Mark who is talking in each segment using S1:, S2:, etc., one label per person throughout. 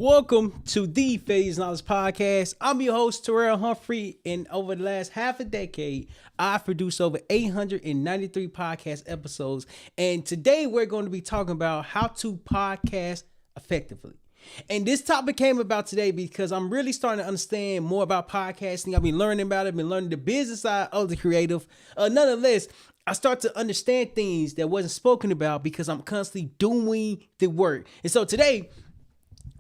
S1: Welcome to the Phase Knowledge Podcast. I'm your host, Terryl Humphrey, and over the last half a decade, I've produced over 893 podcast episodes. And today we're going to be talking about how to podcast effectively. And this topic came about today because I'm really starting to understand more about podcasting. I've been learning about it, I've been learning the business side of the creative. Nonetheless, I start to understand things that wasn't spoken about because I'm constantly doing the work. And so today,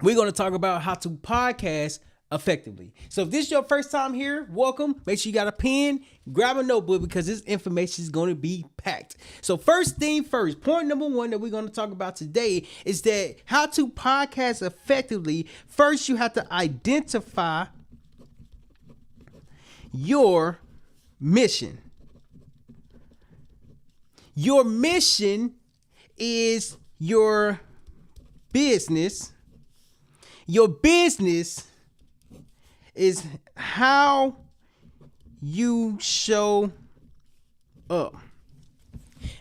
S1: we're going to talk about how to podcast effectively. So if this is your first time here, welcome. Make sure you got a pen, grab a notebook because this information is going to be packed. So first thing first, point number one that we're going to talk about today is that how to podcast effectively. First, you have to identify your mission. Your mission is your business. Your business is how you show up.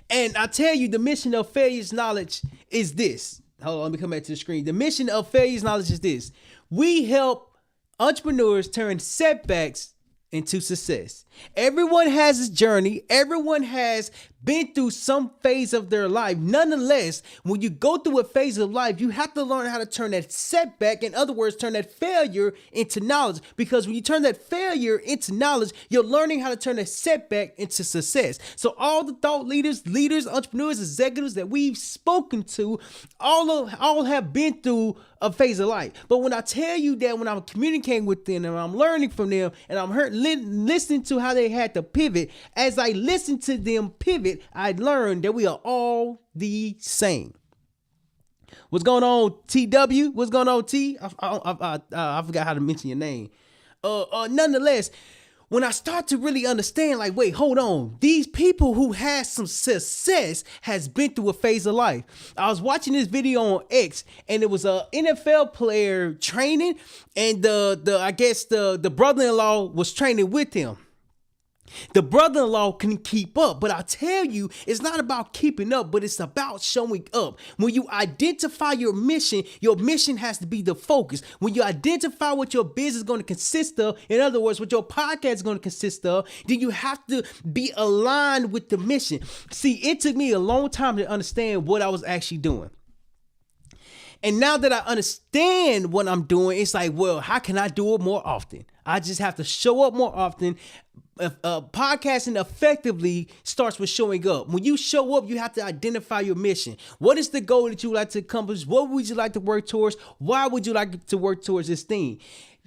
S1: And I tell you, the mission of Failure's Knowledge is this. Hold on, let me come back to the screen. The mission of Failure's Knowledge is this. We help entrepreneurs turn setbacks into success. Everyone has a journey. Everyone has been through some phase of their life. Nonetheless, when you go through a phase of life, you have to learn how to turn that setback, in other words, turn that failure into knowledge. Because when you turn that failure into knowledge, you're learning how to turn that setback into success. So all the thought leaders, entrepreneurs, executives that we've spoken to, all have been through a phase of life. But when I tell you that when I'm communicating with them and I'm learning from them and I'm listening to how they had to pivot, as I listen to them pivot, I learned that we are all the same. What's going on, TW? What's going on, T? I forgot how to mention your name. Nonetheless, when I start to really understand, like, wait, hold on. These people who had some success has been through a phase of life. I was watching this video on X, and it was a NFL player training, and the brother-in-law was training with him. The brother-in-law can keep up, but I tell you, it's not about keeping up, but it's about showing up. When you identify your mission has to be the focus. When you identify what your business is going to consist of, in other words, what your podcast is going to consist of, then you have to be aligned with the mission. See, it took me a long time to understand what I was actually doing. And now that I understand what I'm doing, it's like, well, how can I do it more often? I just have to show up more often. Podcasting effectively starts with showing up. When you show up, you have to identify your mission. What is the goal that you would like to accomplish? What would you like to work towards? Why would you like to work towards this thing?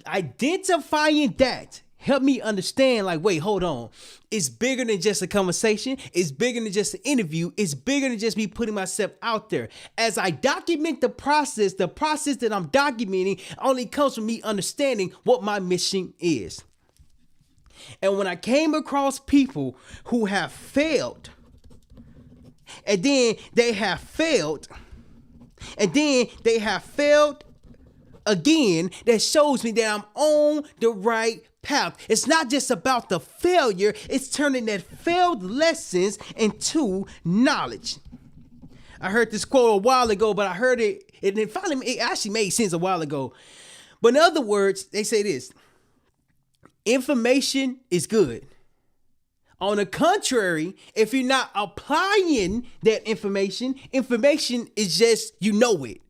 S1: Identifying that help me understand, like, wait, hold on. It's bigger than just a conversation. It's bigger than just an interview. It's bigger than just me putting myself out there. As I document the process that I'm documenting only comes from me understanding what my mission is. And when I came across people who have failed, and then they have failed, and then they have failed again, that shows me that I'm on the right path. It's not just about the failure, it's turning that failed lessons into knowledge. I heard this quote a while ago, but I heard it, and it actually made sense a while ago. But in other words, they say this: information is good. On the contrary, if you're not applying that information is just, you know it.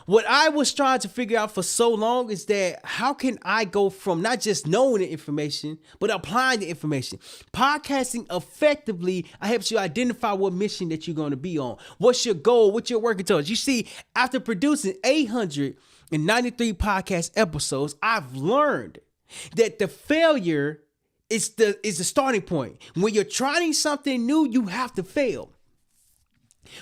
S1: What I was trying to figure out for so long is that how can I go from not just knowing the information, but applying the information? Podcasting effectively helps you identify what mission that you're going to be on. What's your goal? What you're working towards? You see, after producing 893 podcast episodes, I've learned that the failure is the starting point. When you're trying something new, you have to fail.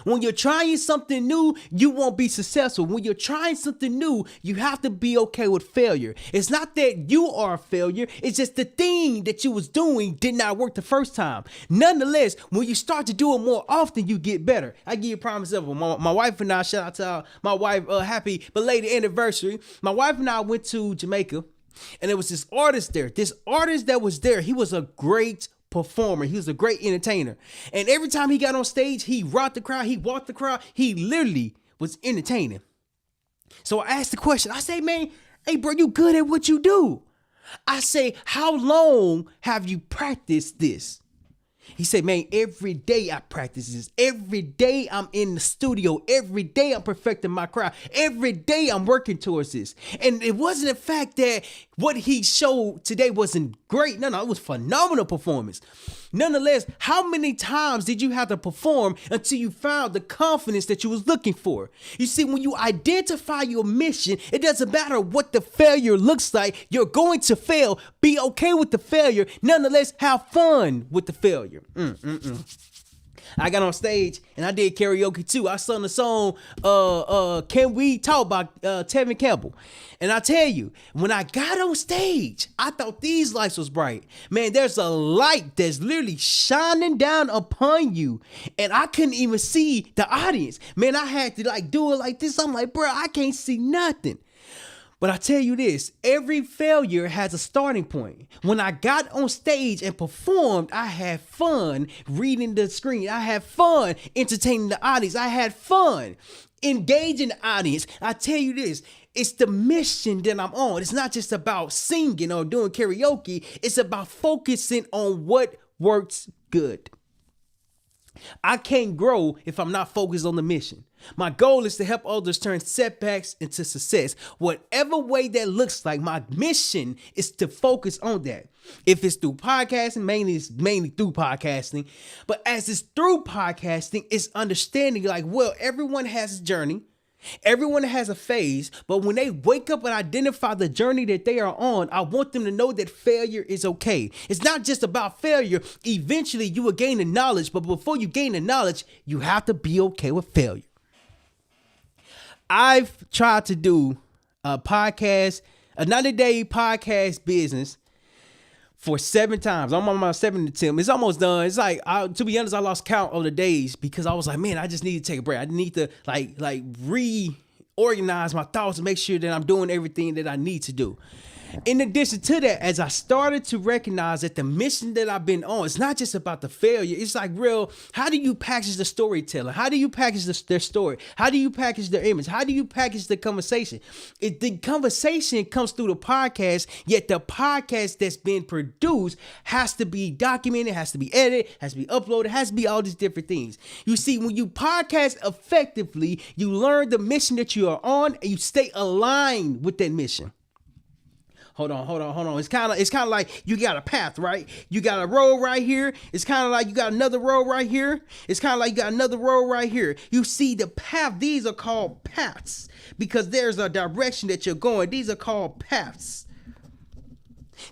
S1: When you're trying something new, you won't be successful. When you're trying something new, you have to be okay with failure. It's not that you are a failure. It's just the thing that you was doing did not work the first time. Nonetheless, when you start to do it more often, you get better. I give you a prime example. My wife and I, shout out to my wife, happy belated anniversary. My wife and I went to Jamaica, and there was this artist there. This artist that was there, he was a great performer. He was a great entertainer. And every time he got on stage, he rocked the crowd, he walked the crowd. He literally was entertaining. So I asked the question. I say, man, hey, bro, you good at what you do? I say, how long have you practiced this? He said, man, every day I practice this. Every day I'm in the studio. Every day I'm perfecting my craft. Every day I'm working towards this. And it wasn't the fact that what he showed today wasn't great. No, it was phenomenal performance. Nonetheless, how many times did you have to perform until you found the confidence that you was looking for? You see, when you identify your mission, it doesn't matter what the failure looks like. You're going to fail. Be okay with the failure. Nonetheless, have fun with the failure. I got on stage and I did karaoke too. I sung the song Can We Talk by Tevin Campbell. And I tell you, when I got on stage, I thought these lights was bright. Man, there's a light that's literally shining down upon you. And I couldn't even see the audience. Man, I had to do it like this. I'm like, bro, I can't see nothing. But I tell you this, every failure has a starting point. When I got on stage and performed, I had fun reading the screen. I had fun entertaining the audience. I had fun engaging the audience. I tell you this, it's the mission that I'm on. It's not just about singing or doing karaoke. It's about focusing on what works good. I can't grow if I'm not focused on the mission. My goal is to help others turn setbacks into success. Whatever way that looks like, my mission is to focus on that. If it's through podcasting, it's mainly through podcasting. But as it's through podcasting, it's understanding well, everyone has a journey. Everyone has a phase, but when they wake up and identify the journey that they are on, I want them to know that failure is okay. It's not just about failure. Eventually, you will gain the knowledge, but before you gain the knowledge, you have to be okay with failure. I've tried to do a podcast, a 90-day podcast business for 7 times. I'm on my 7th attempt. It's almost done. It's like, to be honest, I lost count of the days because I was like, man, I just need to take a break. I need to reorganize my thoughts and make sure that I'm doing everything that I need to do. In addition to that, as I started to recognize that the mission that I've been on, it's not just about the failure. It's like how do you package the storyteller? How do you package their story? How do you package their image? How do you package the conversation? The conversation comes through the podcast, yet the podcast that's being produced has to be documented, has to be edited, has to be uploaded, has to be all these different things. You see, when you podcast effectively, you learn the mission that you are on and you stay aligned with that mission. Hold on. It's kind of like you got a path, right? You got a road right here. It's kind of like you got another road right here. It's kind of like you got another road right here. You see the path. These are called paths because there's a direction that you're going. These are called paths.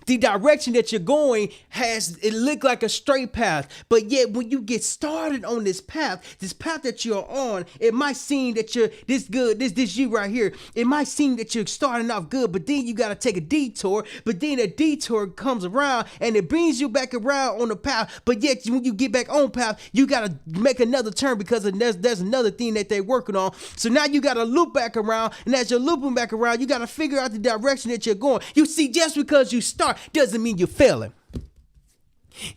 S1: The direction that you're going it look like a straight path, but yet when you get started on this path that you're on, it might seem that you're this good, this you right here. It might seem that you're starting off good, but then you got to take a detour, but then a detour comes around and it brings you back around on the path, but yet when you get back on path, you got to make another turn because there's another thing that they're working on. So now you got to loop back around, and as you're looping back around, you got to figure out the direction that you're going. You see, just because you start doesn't mean you're failing.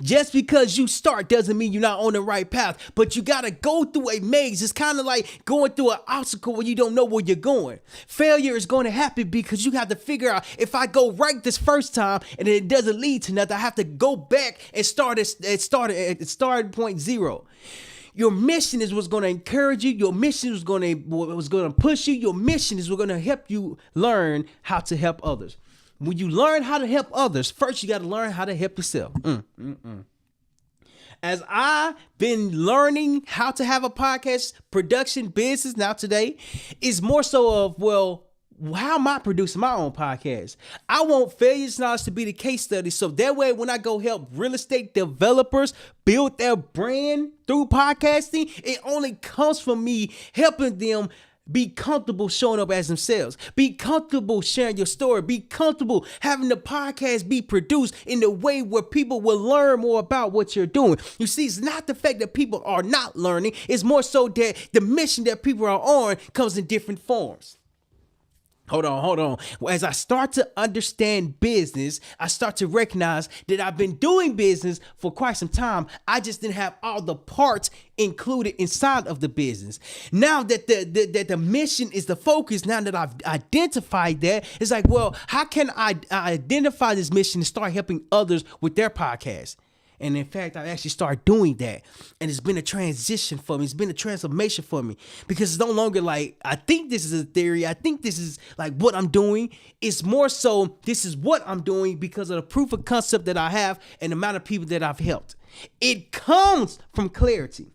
S1: Just because you start doesn't mean you're not on the right path, but you got to go through a maze. It's kind of like going through an obstacle where you don't know where you're going. Failure is going to happen because you have to figure out, if I go right this first time and it doesn't lead to nothing, I have to go back and start at point zero. Your mission is what's going to encourage you. Your mission is going to push you. Your mission is what's going to help you learn how to help others. When you learn how to help others, first you got to learn how to help yourself. As I've been learning how to have a podcast production business now today, is more so of, how am I producing my own podcast? I want Failure's Knowledge to be the case study. So that way, when I go help real estate developers build their brand through podcasting, it only comes from me helping them be comfortable showing up as themselves. Be comfortable sharing your story. Be comfortable having the podcast be produced in a way where people will learn more about what you're doing. You see, it's not the fact that people are not learning. It's more so that the mission that people are on comes in different forms. Hold on. As I start to understand business, I start to recognize that I've been doing business for quite some time. I just didn't have all the parts included inside of the business. Now that the mission is the focus, now that I've identified that, it's like, well, how can I identify this mission and start helping others with their podcast? And in fact, I actually started doing that. And it's been a transition for me. It's been a transformation for me, because it's no longer like, I think this is a theory. I think this is like what I'm doing. It's more so, this is what I'm doing because of the proof of concept that I have and the amount of people that I've helped. It comes from clarity.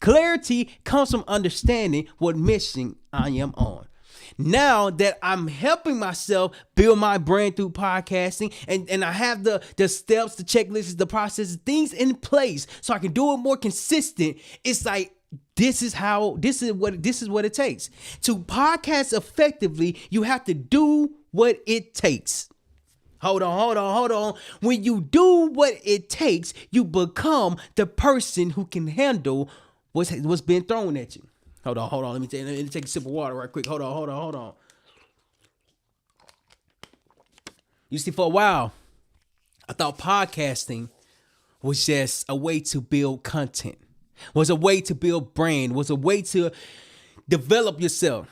S1: Clarity comes from understanding what mission I am on. Now that I'm helping myself build my brand through podcasting, and I have the steps, the checklists, the processes, things in place so I can do it more consistent, it's like, this is what it takes. To podcast effectively, you have to do what it takes. Hold on. When you do what it takes, you become the person who can handle what's been thrown at you. Hold on. Let me take a sip of water right quick. Hold on. You see, for a while, I thought podcasting was just a way to build content, was a way to build brand, was a way to develop yourself.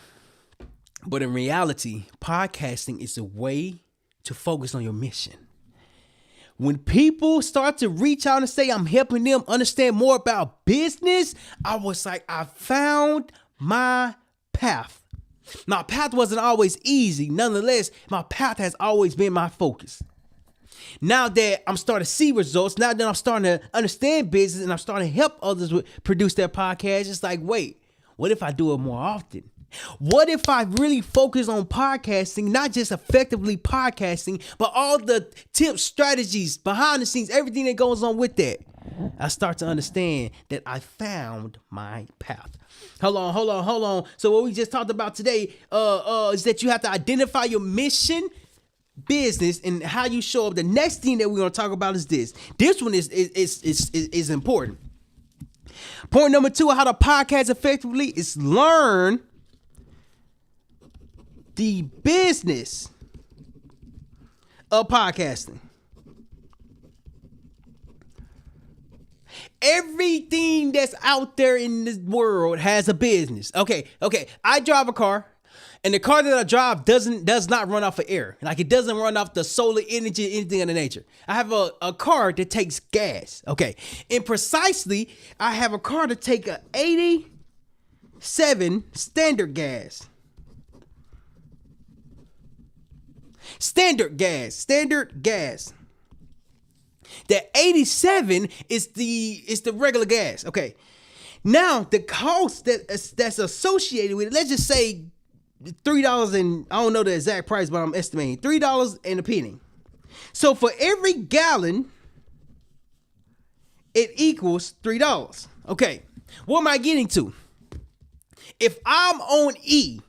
S1: But in reality, podcasting is a way to focus on your mission. When people start to reach out and say, I'm helping them understand more about business, I was like, I found my path. My path wasn't always easy. Nonetheless, my path has always been my focus. Now that I'm starting to see results, now that I'm starting to understand business and I'm starting to help others produce their podcast, it's like, wait, what if I do it more often? What if I really focus on podcasting, not just effectively podcasting, but all the tips, strategies, behind the scenes, everything that goes on with that? I start to understand that I found my path. Hold on. So what we just talked about today is that you have to identify your mission, business, and how you show up. The next thing that we're going to talk about is this. This one is important. Point number 2 of how to podcast effectively is learn the business of podcasting. Everything that's out there in this world has a business. Okay. I drive a car, and the car that I drive does not run off of air. Like, it doesn't run off the solar energy, anything of the nature. I have a car that takes gas. Okay. And precisely, I have a car that take a 87 standard gas. Standard gas. The 87 is the regular gas. Okay. Now the cost that's associated with it, let's just say $3, and I don't know the exact price, but I'm estimating $3 and a penny. So for every gallon, it equals $3. Okay. What am I getting to? If I'm on E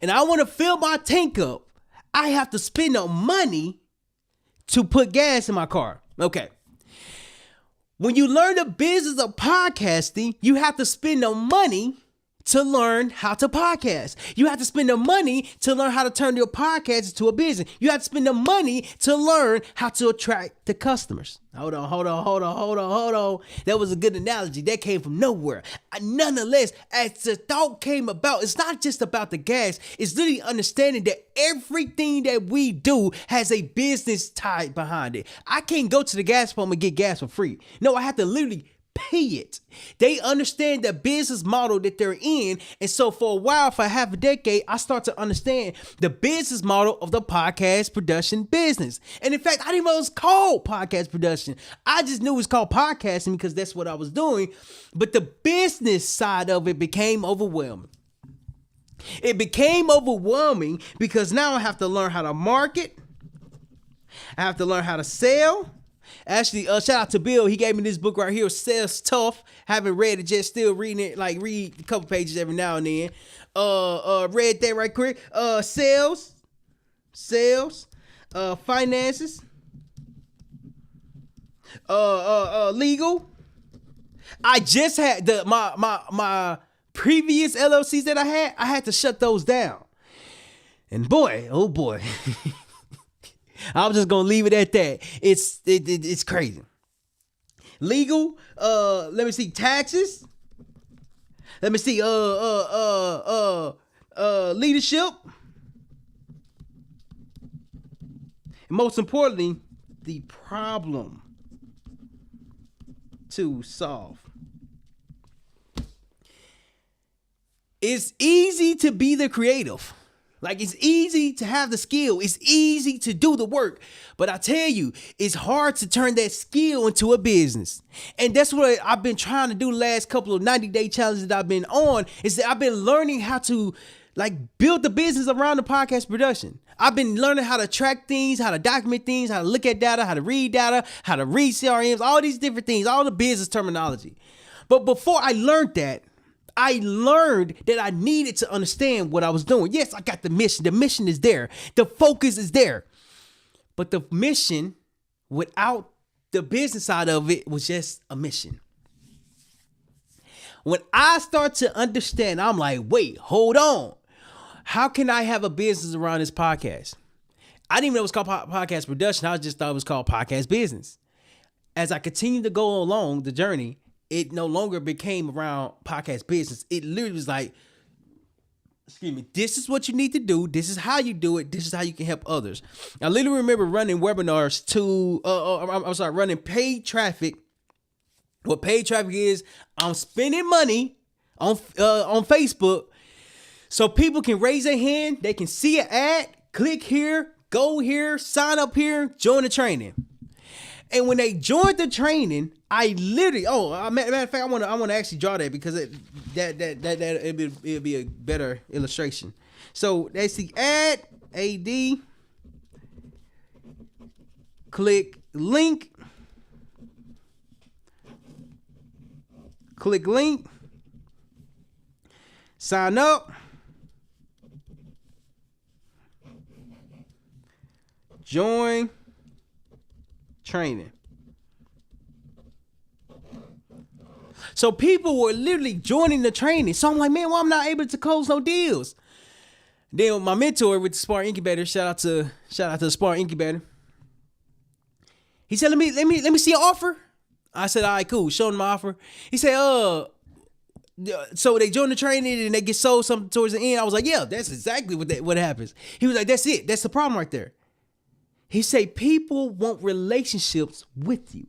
S1: and I want to fill my tank up, I have to spend the money to put gas in my car. Okay. When you learn the business of podcasting, you have to spend the money to learn how to podcast. You have to spend the money to learn how to turn your podcast into a business. You have to spend the money to learn how to attract the customers. Hold on. That was a good analogy. That came from nowhere. Nonetheless, as the thought came about, it's not just about the gas. It's literally understanding that everything that we do has a business tied behind it. I can't go to the gas pump and get gas for free. No, I have to literally pay it. They understand the business model that they're in. And so for a while, for half a decade, I start to understand the business model of the podcast production business. And in fact, I didn't know it was called podcast production. I just knew it was called podcasting because that's what I was doing. But the business side of it became overwhelming. It became overwhelming because now I have to learn how to market. I have to learn how to sell. Actually, shout out to Bill. He gave me this book right here, Sales Tough. Haven't read it yet, still reading it, like read a couple pages every now and then. Read that right quick. Sales, finances, legal. I just had my previous LLCs that I had to shut those down. And boy, oh boy, I'm just gonna leave it at that. It's crazy. Legal. Let me see. Taxes. Let me see. Leadership. And most importantly, the problem to solve. It's easy to be the creative. Like, it's easy to have the skill. It's easy to do the work. But I tell you, it's hard to turn that skill into a business. And that's what I've been trying to do the last couple of 90-day challenges that I've been on, is that I've been learning how to build the business around the podcast production. I've been learning how to track things, how to document things, how to look at data, how to read CRMs, all these different things, all the business terminology. But before I learned that, I learned that I needed to understand what I was doing. Yes, I got the mission. The mission is there. The focus is there. But the mission, without the business side of it, was just a mission. When I start to understand, I'm like, wait, hold on. How can I have a business around this podcast? I didn't even know it was called podcast production. I just thought it was called podcast business. As I continued to go along the journey, it no longer became around podcast business. It literally was like, this is what you need to do. This is how you do it. This is how you can help others. I literally remember running webinars running paid traffic. What paid traffic is, I'm spending money on Facebook so people can raise their hand. They can see an ad, click here, go here, sign up here, join the training. And when they joined the training, I literally, matter of fact, I want to actually draw that because it'd be a better illustration. So that's the ad, click link, sign up, join training. So people were literally joining the training. So I'm like, man, why I'm not able to close no deals? Then my mentor with the Spark Incubator, shout out to the Spark Incubator. He said, let me see your offer. I said, all right, cool. Show him my offer. He said, so they join the training and they get sold something towards the end. I was like, yeah, that's exactly what happens. He was like, that's it. That's the problem right there. He said, people want relationships with you.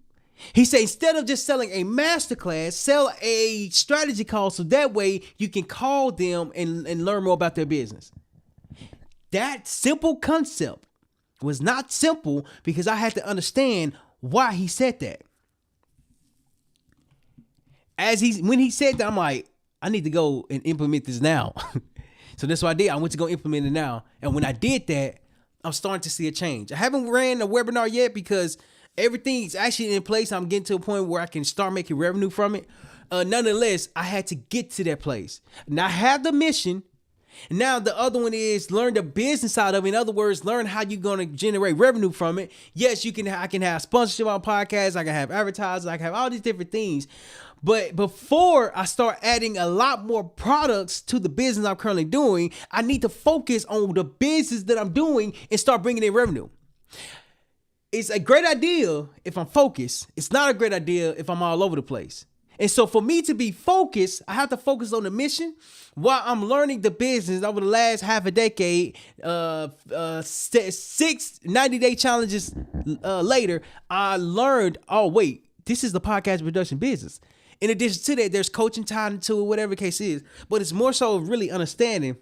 S1: He said, instead of just selling a masterclass, sell a strategy call so that way you can call them and learn more about their business. That simple concept was not simple because I had to understand why he said that. When he said that, I'm like, I need to go and implement this now. So that's what I did. I went to go implement it now. And when I did that, I'm starting to see a change. I haven't ran a webinar yet because everything's actually in place. I'm getting to a point where I can start making revenue from it. Nonetheless, I had to get to that place. Now I have the mission. Now the other one is learn the business side of it. In other words, learn how you're going to generate revenue from it. Yes, I can have sponsorship on podcasts. I can have advertisers. I can have all these different things. But before I start adding a lot more products to the business I'm currently doing, I need to focus on the business that I'm doing and start bringing in revenue. It's a great idea if I'm focused. It's not a great idea if I'm all over the place. And so for me to be focused, I have to focus on the mission while I'm learning the business. Over the last half a decade, 6 90-day challenges later, I learned, oh, wait, this is the podcast production business. In addition to that, there's coaching tied into it, whatever the case is. But it's more so really understanding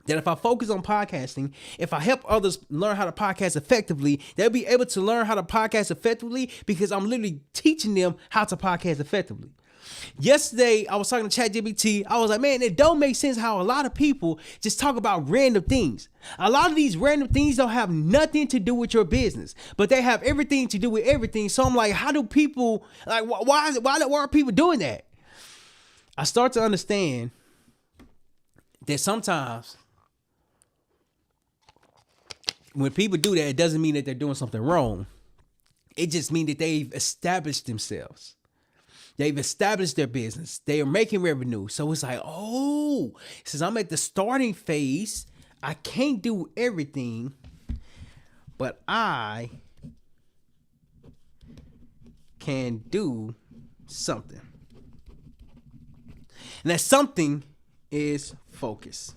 S1: that if I focus on podcasting, if I help others learn how to podcast effectively, they'll be able to learn how to podcast effectively because I'm literally teaching them how to podcast effectively. Yesterday, I was talking to ChatGPT. I was like, man, it don't make sense how a lot of people just talk about random things. A lot of these random things don't have nothing to do with your business, but they have everything to do with everything. So I'm like, how do people, like, why are people doing that? I start to understand that sometimes when people do that, it doesn't mean that they're doing something wrong. It just means that they've established themselves. They've established their business. They are making revenue. So it's like, oh, since I'm at the starting phase, I can't do everything, but I can do something. And that something is focus.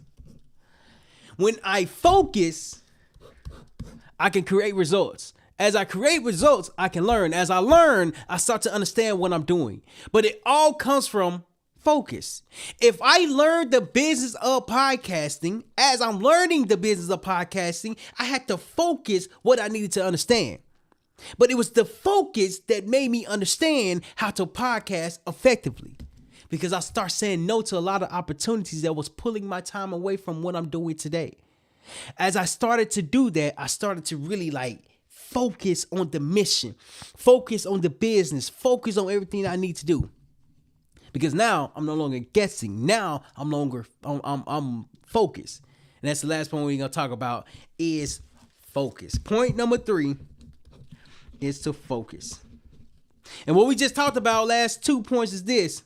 S1: When I focus, I can create results. As I create results, I can learn. As I learn, I start to understand what I'm doing. But it all comes from focus. If I learned the business of podcasting, as I'm learning the business of podcasting, I had to focus what I needed to understand. But it was the focus that made me understand how to podcast effectively. Because I start saying no to a lot of opportunities that was pulling my time away from what I'm doing today. As I started to do that, I started to really focus on the mission, focus on the business, focus on everything I need to do. Because now I'm no longer guessing. Now I'm focused. And that's the last point we're going to talk about is focus. Point number 3 is to focus. And what we just talked about last 2 points is this.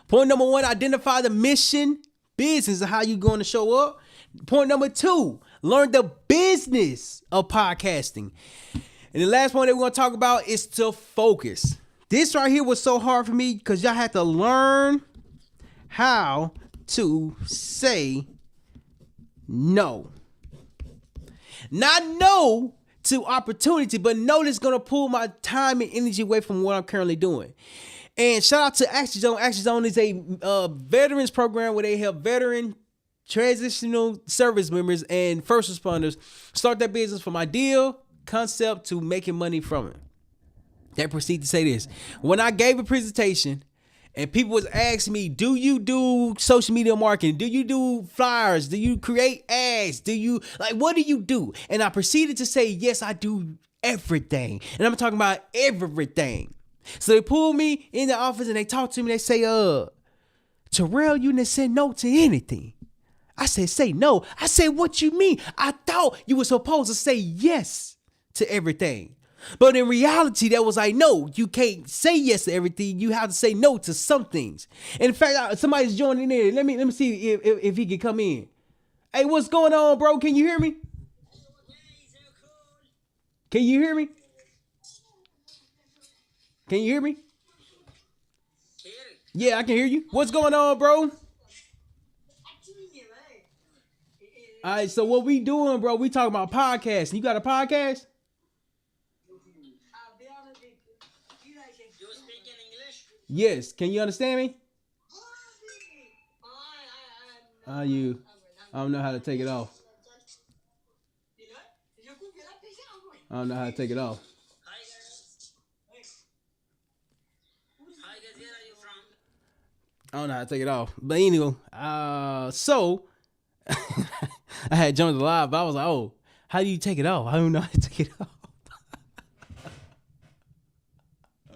S1: Point number 1, identify the mission, business, and how you're going to show up. Point number 2, learn the business of podcasting. And the last point that we're going to talk about is to focus. This right here was so hard for me because y'all had to learn how to say no. Not no to opportunity, but no that's going to pull my time and energy away from what I'm currently doing. And shout out to Action Zone. Action Zone is a veterans program where they help veteran transitional service members and first responders start their business from idea, concept to making money from it. They proceed to say this. When I gave a presentation and people was asking me, do you do social media marketing? Do you do flyers? Do you create ads? What do you do? And I proceeded to say, yes, I do everything. And I'm talking about everything. So they pulled me in the office and they talk to me. They say, Terrell, you didn't say no to anything. I said, say no. I said, what you mean? I thought you were supposed to say yes to everything. But in reality, that was no, you can't say yes to everything. You have to say no to some things. And in fact, somebody's joining in. Let me see if he can come in. Hey, what's going on, bro? Can you hear me? Can you hear me? Can you hear me? Yeah, I can hear you. What's going on, bro? All right, so what we doing, bro? We talking about podcasting. You got a podcast? Yes. Can you understand me? I don't know how to take it off. I don't know how to take it off. I don't know how to take it off. But anyway, so I had joined the live, but I was like, oh, how do you take it off? I don't know how to take it off.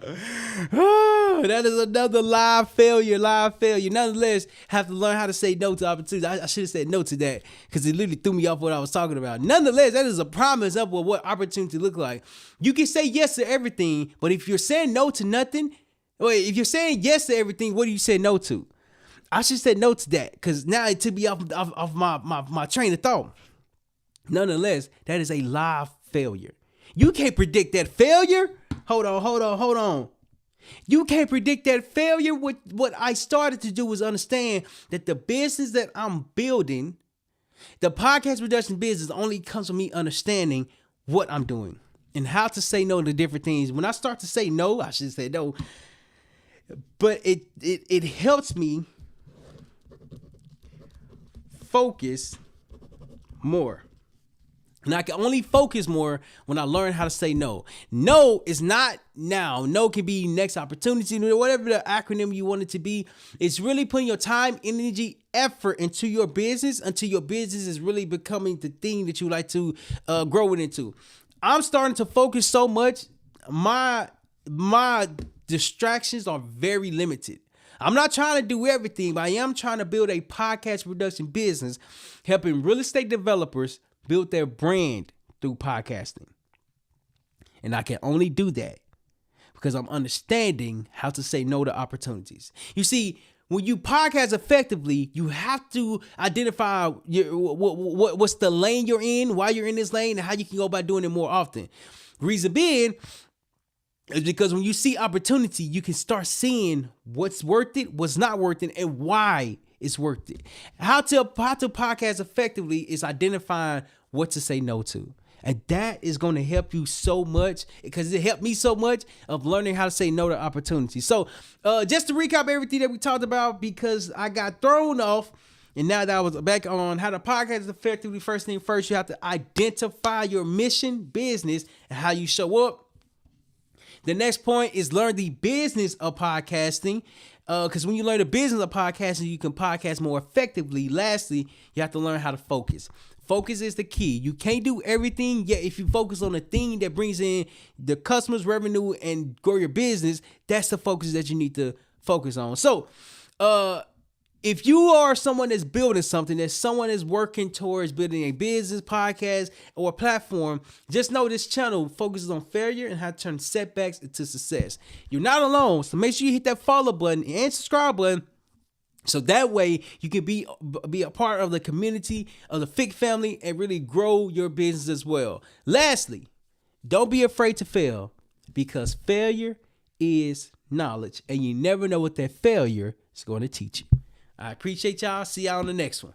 S1: That is another live failure. Nonetheless, have to learn how to say no to opportunities. I should have said no to that because it literally threw me off what I was talking about. Nonetheless, that is a prime example of what opportunity look like. You can say yes to everything, but if you're saying no to nothing, if you're saying yes to everything, what do you say no to? I should say no to that because now it took me off my train of thought. Nonetheless, that is a live failure. You can't predict that failure. Hold on. You can't predict that failure. What I started to do was understand that the business that I'm building, the podcast production business, only comes from me understanding what I'm doing and how to say no to different things. When I start to say no, I should say no. But it helps me focus more. And I can only focus more when I learn how to say no. No is not now. No can be next opportunity, whatever the acronym you want it to be. It's really putting your time, energy, effort into your business until your business is really becoming the thing that you like to grow it into. I'm starting to focus so much. My distractions are very limited. I'm not trying to do everything, but I am trying to build a podcast production business, helping real estate developers build their brand through podcasting. And I can only do that because I'm understanding how to say no to opportunities. You see, when you podcast effectively, you have to identify what's the lane you're in, why you're in this lane, and how you can go about doing it more often. Reason being is because when you see opportunity, you can start seeing what's worth it, what's not worth it, and why it's worth it. How to podcast effectively is identifying what to say no to. And that is going to help you so much, because it helped me so much of learning how to say no to opportunities. So just to recap everything that we talked about, because I got thrown off, and now that I was back on how to podcast effectively, first thing first, you have to identify your mission, business, and how you show up. The next point is learn the business of podcasting. Because when you learn the business of podcasting, you can podcast more effectively. Lastly, you have to learn how to focus. Focus is the key. You can't do everything, yet if you focus on the thing that brings in the customers, revenue, and grow your business, that's the focus that you need to focus on. So, if you are someone that's building something, that someone is working towards building a business, podcast, or a platform, just know this channel focuses on failure and how to turn setbacks into success. You're not alone, so make sure you hit that follow button and subscribe button, so that way you can be a part of the community of the FIC family and really grow your business as well. Lastly, don't be afraid to fail, because failure is knowledge, and you never know what that failure is going to teach you. I appreciate y'all. See y'all on the next one.